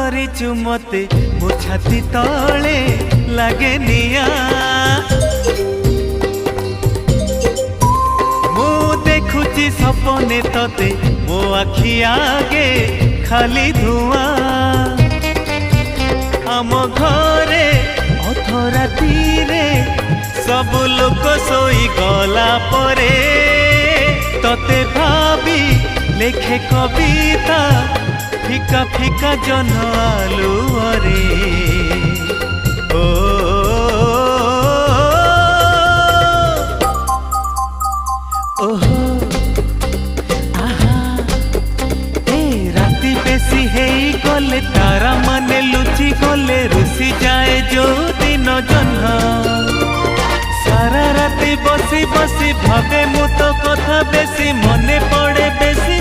କରିଛୁ ମତେ ମୋ ଛାତି ତଳେ ଲାଗେ ନିଆଁ। ମୁଁ ଦେଖୁଛି ସପନେ ତତେ ମୋ ଆଖି ଆଗେ ଖାଲି ଧୂଆଁ। ଆମ ଘରେ ଅଧରାତିରେ ସବୁ ଲୋକ ଶୋଇ ଗଲା ପରେ ତତେ ଭାବି ଲେଖେ କବିତା ফিকা ফিকা জন আলুরে। ও ওহো আহা এ রাতি বেশি হেই গলে তারা মানে লুচি গলে রুষি যায় যৌদিন জহ্ন। সারা রাতি বসি বসি ভাবে মু তো কথা বেশি মনে পড়ে বেশি